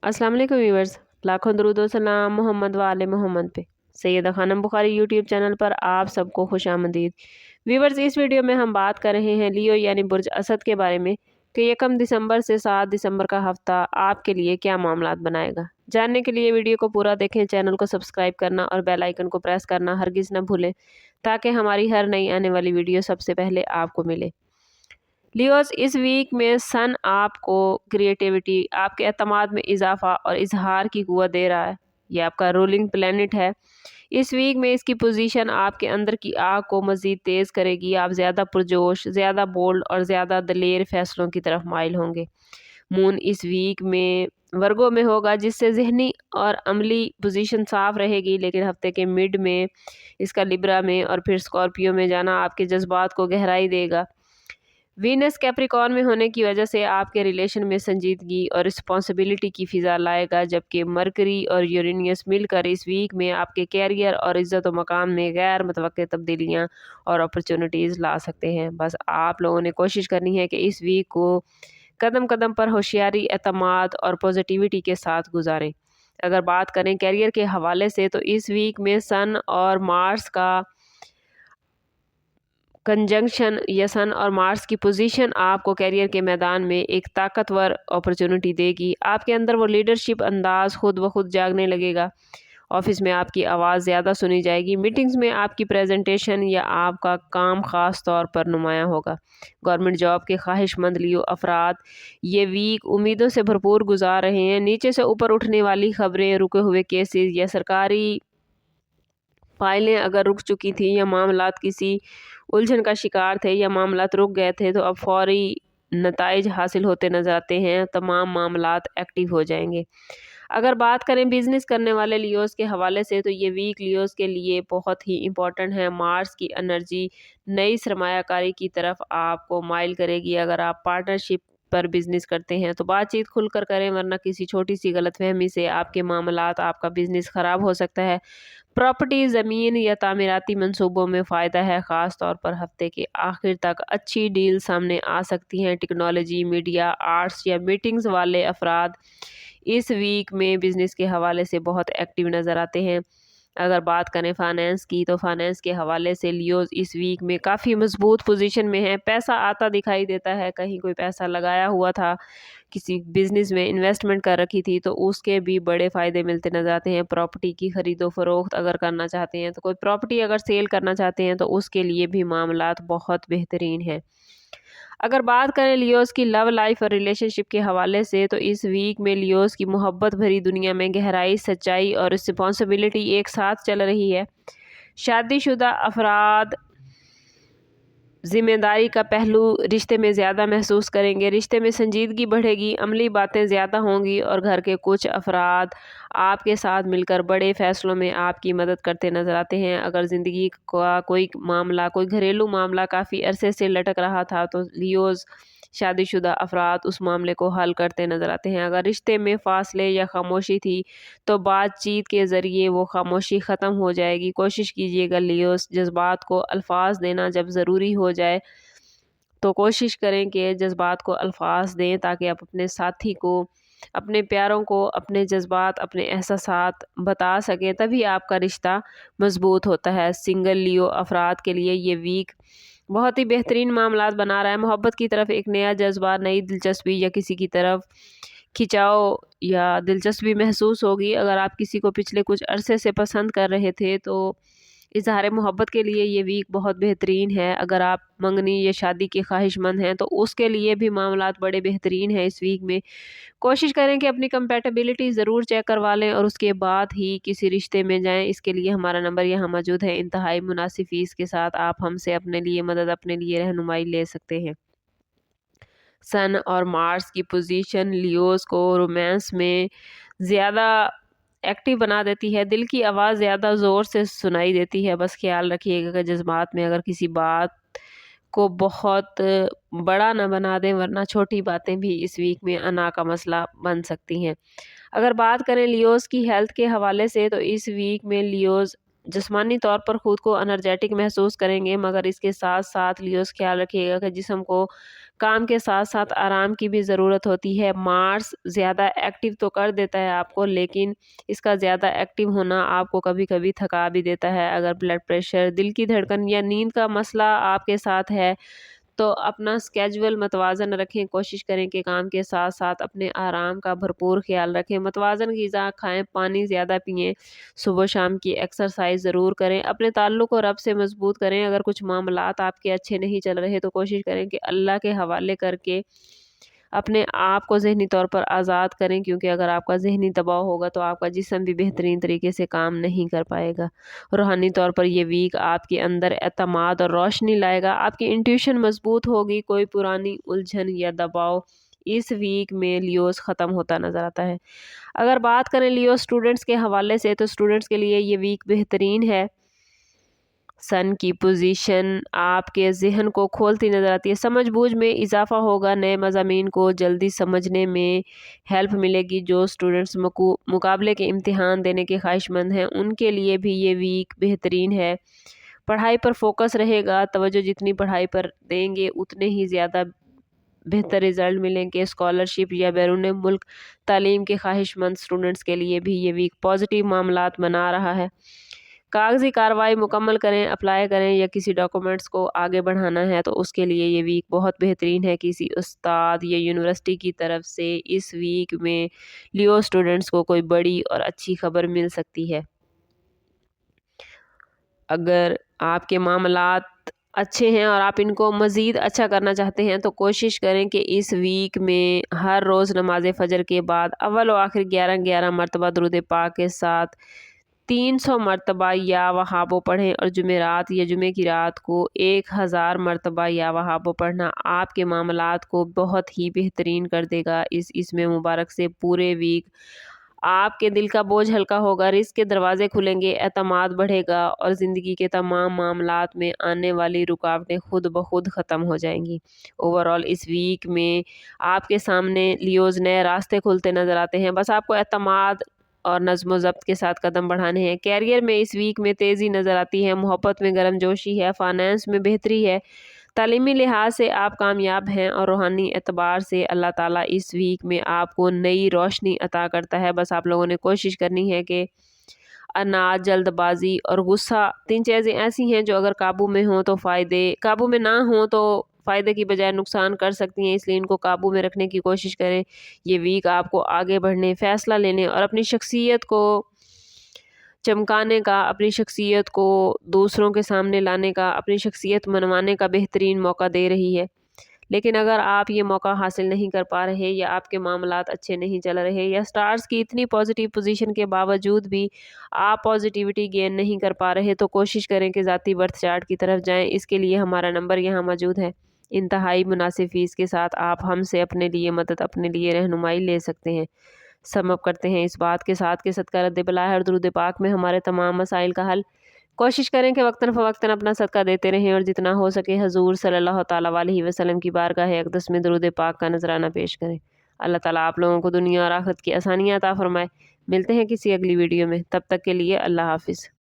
अस्सलाम वालेकुम व्यूअर्स, लाखों दरूद व सलाम मोहम्मद व आले मोहम्मद पे। सैयदा खानम बुखारी यूट्यूब चैनल पर आप सबको खुशामदीद। व्यूअर्स, इस वीडियो में हम बात कर रहे हैं लियो यानी बुर्ज असद के बारे में कि 1 दिसंबर से 7 दिसंबर का हफ्ता आपके लिए क्या मामलात बनाएगा। जानने के लिए वीडियो को पूरा देखें, चैनल को सब्सक्राइब करना और बेल आइकन को प्रेस करना हरगिज़ न भूलें ताकि हमारी हर नई आने वाली वीडियो सबसे पहले आपको मिले। लियोस, इस वीक में सन आपको क्रिएटिविटी, आपके एतमाद में इजाफा और इजहार की कुव्वत दे रहा है। ये आपका रूलिंग प्लेनेट है। इस वीक में इसकी पोजीशन आपके अंदर की आग को मज़ीद तेज़ करेगी। आप ज़्यादा पुरजोश, ज़्यादा बोल्ड और ज़्यादा दलेर फैसलों की तरफ माइल होंगे। मून इस वीक में वर्गो में होगा, जिससे जहनी और अमली पोजीशन साफ रहेगी, लेकिन हफ्ते के मिड में इसका लिब्रा में और फिर स्कॉर्पियो में जाना आपके जज्बात को गहराई देगा। वीनस कैप्रिकॉर्न में होने की वजह से आपके रिलेशन में संजीदगी और रिस्पॉन्सिबिलिटी की फ़िज़ा लाएगा, जबकि मरकरी और यूरेनियस मिलकर इस वीक में आपके कैरियर और इज़्ज़त व मकाम में गैर मुतवक्के तब्दीलियाँ और अपॉर्चुनिटीज़ ला सकते हैं। बस आप लोगों ने कोशिश करनी है कि इस वीक को कदम कदम पर होशियारी, एतमाद और पॉजिटिविटी के साथ गुजारें। अगर बात करें कैरियर के हवाले से, तो इस वीक में सन और मार्स का कंजंक्शन या सन और मार्स की पोजीशन आपको कैरियर के मैदान में एक ताकतवर अपॉर्चुनिटी देगी। आपके अंदर वो लीडरशिप अंदाज खुद ब खुद जागने लगेगा। ऑफिस में आपकी आवाज़ ज़्यादा सुनी जाएगी। मीटिंग्स में आपकी प्रेजेंटेशन या आपका काम ख़ास तौर पर नुमायाँ होगा। गवर्नमेंट जॉब के ख्वाहिशमंद लियो अफराद ये वीक उम्मीदों से भरपूर गुजार रहे हैं। नीचे से ऊपर उठने वाली खबरें, रुके हुए केसेस या सरकारी फाइलें अगर रुक चुकी थी या मामलात किसी उलझन का शिकार थे या मामलात रुक गए थे, तो अब फौरी नताइज हासिल होते नजर आते हैं। तमाम मामलात एक्टिव हो जाएंगे। अगर बात करें बिजनेस करने वाले लियोस के हवाले से, तो ये वीक लियोस के लिए बहुत ही इम्पोर्टेंट है। मार्स की एनर्जी नई सरमायाकारी की तरफ आपको माइल करेगी। अगर आप पार्टनरशिप पर बिजनेस करते हैं तो बातचीत खुलकर करें, वरना किसी छोटी सी गलतफहमी से आपके मामलात, आपका बिजनेस ख़राब हो सकता है। प्रॉपर्टी, ज़मीन या तामीराती मंसूबों में फ़ायदा है। ख़ास तौर पर हफ्ते के आखिर तक अच्छी डील सामने आ सकती हैं। टेक्नोलॉजी, मीडिया, आर्ट्स या मीटिंग्स वाले अफराद इस वीक में बिज़नेस के हवाले से बहुत एक्टिव नज़र आते हैं। अगर बात करें फाइनेंस की, तो फाइनेंस के हवाले से लियोज इस वीक में काफ़ी मजबूत पोजीशन में है। पैसा आता दिखाई देता है। कहीं कोई पैसा लगाया हुआ था, किसी बिजनेस में इन्वेस्टमेंट कर रखी थी, तो उसके भी बड़े फ़ायदे मिलते नजर आते हैं। प्रॉपर्टी की ख़रीदो फरोख्त अगर करना चाहते हैं, तो कोई प्रॉपर्टी अगर सेल करना चाहते हैं, तो उसके लिए भी मामलात बहुत बेहतरीन है। अगर बात करें लियोस की लव लाइफ और रिलेशनशिप के हवाले से, तो इस वीक में लियोस की मोहब्बत भरी दुनिया में गहराई, सच्चाई और रिस्पॉन्सिबिलिटी एक साथ चल रही है। शादीशुदा अफराद ज़िम्मेदारी का पहलू रिश्ते में ज़्यादा महसूस करेंगे। रिश्ते में संजीदगी बढ़ेगी, अमली बातें ज़्यादा होंगी और घर के कुछ अफराद आपके साथ मिलकर बड़े फ़ैसलों में आपकी मदद करते नज़र आते हैं। अगर ज़िंदगी का कोई मामला, कोई घरेलू मामला काफ़ी अरसे से लटक रहा था, तो लियोज़ शादीशुदा अफराद उस मामले को हल करते नज़र आते हैं। अगर रिश्ते में फ़ासले या खामोशी थी, तो बातचीत के ज़रिए वो खामोशी ख़त्म हो जाएगी। कोशिश कीजिएगा लियोज़, जज्बात को अल्फाज देना जब ज़रूरी हो जाए, तो कोशिश करें कि जज्बात को अल्फाज दें, ताकि आप अपने साथी को, अपने प्यारों को अपने जज्बात, अपने एहसासात बता सकें। तभी आपका रिश्ता मजबूत होता है। सिंगल लियो अफराद के लिए ये वीक बहुत ही बेहतरीन मामलात बना रहा है। मोहब्बत की तरफ एक नया जज्बा, नई दिलचस्पी या किसी की तरफ खिंचाव या दिलचस्पी महसूस होगी। अगर आप किसी को पिछले कुछ अरसे से पसंद कर रहे थे, तो इज़हार मोहब्बत के लिए ये वीक बहुत बेहतरीन है। अगर आप मंगनी या शादी के ख्वाहिशमंद हैं, तो उसके लिए भी मामलात बड़े बेहतरीन हैं इस वीक में। कोशिश करें कि अपनी कंपैटिबिलिटी ज़रूर चेक करवा लें और उसके बाद ही किसी रिश्ते में जाएं। इसके लिए हमारा नंबर यहाँ मौजूद है। इंतहाई मुनासिब फ़ीस के साथ आप हमसे अपने लिए मदद, अपने लिए रहनुमाई ले सकते हैं। सन और मार्स की पोजीशन लियोस को रोमांस में ज़्यादा एक्टिव बना देती है। दिल की आवाज़ ज़्यादा ज़ोर से सुनाई देती है। बस ख्याल रखिएगा कि जज्बात में अगर किसी बात को बहुत बड़ा ना बना दें, वरना छोटी बातें भी इस वीक में अना का मसला बन सकती हैं। अगर बात करें लियोस की हेल्थ के हवाले से, तो इस वीक में लियोस जिस्मानी तौर पर खुद को एनर्जेटिक महसूस करेंगे, मगर इसके साथ साथ लियोस ख्याल रखिएगा कि जिस्म को काम के साथ साथ आराम की भी ज़रूरत होती है। मार्स ज़्यादा एक्टिव तो कर देता है आपको, लेकिन इसका ज़्यादा एक्टिव होना आपको कभी कभी थका भी देता है। अगर ब्लड प्रेशर, दिल की धड़कन या नींद का मसला आपके साथ है तो अपना स्केजुअल मतवाज़न रखें। कोशिश करें कि काम के साथ साथ अपने आराम का भरपूर ख्याल रखें। मतवाज़न ग़िज़ा खाएं, पानी ज़्यादा पिएं, सुबह शाम की एक्सरसाइज ज़रूर करें। अपने ताल्लुक़ को रब से मजबूत करें। अगर कुछ मामलात आपके अच्छे नहीं चल रहे तो कोशिश करें कि अल्लाह के हवाले करके अपने आप को ज़हनी तौर पर आज़ाद करें, क्योंकि अगर आपका ज़हनी दबाव होगा तो आपका जिस्म भी बेहतरीन तरीके से काम नहीं कर पाएगा। रूहानी तौर पर ये वीक आपके अंदर एतमाद और रोशनी लाएगा। आपकी इंट्यूशन मजबूत होगी। कोई पुरानी उलझन या दबाव इस वीक में लियोस ख़त्म होता नज़र आता है। अगर बात करें लियो स्टूडेंट्स के हवाले से, तो स्टूडेंट्स के लिए ये वीक बेहतरीन है। सन की पोजीशन आपके ज़हन को खोलती नज़र आती है। समझ बूझ में इजाफा होगा। नए मज़ामीन को जल्दी समझने में हेल्प मिलेगी। जो स्टूडेंट्स मुकाबले के इम्तिहान देने के ख्वाहिशमंद हैं उनके लिए भी ये वीक बेहतरीन है। पढ़ाई पर फोकस रहेगा। तवज्जो जितनी पढ़ाई पर देंगे उतने ही ज़्यादा बेहतर रिज़ल्ट मिलेंगे। स्कॉलरशिप या बैरून मुल्क तालीम के ख्वाहिशमंद स्टूडेंट्स के लिए भी ये वीक पॉजिटिव मामलात बना रहा है। कागज़ी कार्रवाई मुकम्मल करें, अप्लाई करें या किसी डॉक्यूमेंट्स को आगे बढ़ाना है तो उसके लिए ये वीक बहुत बेहतरीन है। किसी उस्ताद या यूनिवर्सिटी की तरफ से इस वीक में लियो स्टूडेंट्स को कोई बड़ी और अच्छी खबर मिल सकती है। अगर आपके मामलात अच्छे हैं और आप इनको मज़ीद अच्छा करना चाहते हैं तो कोशिश करें कि इस वीक में हर रोज़ नमाज फ़जर के बाद अव्वल व आखिर 11-11 मरतबा दुरूद पाक के साथ 300 मरतबा या वहाबो पढ़ें, और जुमेरात या जुमे की रात को 1000 मरतबा या वहाबो पढ़ना आपके मामलात को बहुत ही बेहतरीन कर देगा। इसमें मुबारक से पूरे वीक आपके दिल का बोझ हल्का होगा, रिज़्क़ के दरवाज़े खुलेंगे, एतमाद बढ़ेगा और ज़िंदगी के तमाम मामलात में आने वाली रुकावटें खुद ब खुद ख़त्म हो जाएंगी। ओवरऑल इस वीक में आपके सामने लियोज़ नए रास्ते खुलते नज़र आते हैं। बस आपको एतमाद और नज़्म व ज़ब्त के साथ कदम बढ़ाने हैं। कैरियर में इस वीक में तेज़ी नज़र आती है। मोहब्बत में गर्मजोशी है। फाइनेंस में बेहतरी है। तालीमी लिहाज से आप कामयाब हैं और रूहानी एतबार से अल्लाह ताला इस वीक में आपको नई रोशनी अता करता है। बस आप लोगों ने कोशिश करनी है कि अनाज, जल्दबाजी और गुस्सा 3 चीज़ें ऐसी हैं जो अगर काबू में हों तो फ़ायदे, काबू में ना हों तो फ़ायदे की बजाय नुकसान कर सकती हैं, इसलिए इनको काबू में रखने की कोशिश करें। ये वीक आपको आगे बढ़ने, फ़ैसला लेने और अपनी शख्सियत को चमकाने का, अपनी शख्सियत को दूसरों के सामने लाने का, अपनी शख्सियत मनवाने का बेहतरीन मौका दे रही है। लेकिन अगर आप ये मौका हासिल नहीं कर पा रहे या आपके मामलात अच्छे नहीं चल रहे या स्टार्स की इतनी पॉजिटिव पोजीशन के बावजूद भी आप पॉजिटिविटी गेन नहीं कर पा रहे तो कोशिश करें कि ज़ाती बर्थ चार्ट की तरफ जाएं। इसके लिए हमारा नंबर यहाँ मौजूद है। इंतहाई मुनासिब फ़ीस के साथ आप हमसे अपने लिए मदद, अपने लिए रहनुमाई ले सकते हैं। समअप करते हैं इस बात के साथ कि सदका रद्द बला और दुरूद पाक में हमारे तमाम मसाइल का हल। कोशिश करें कि वक्तन फ़वक्तन अपना सदका देते रहें और जितना हो सके हजूर सल्लल्लाहु ताला अलैहि वसल्लम की बारगाह अक़दस में दुरूद पाक का नजराना पेश करें। अल्लाह ताला आप लोगों को दुनिया और आखिरत की आसानियाँ अता फरमाए। मिलते हैं किसी अगली वीडियो में, तब तक के लिए अल्लाह हाफ़िज़।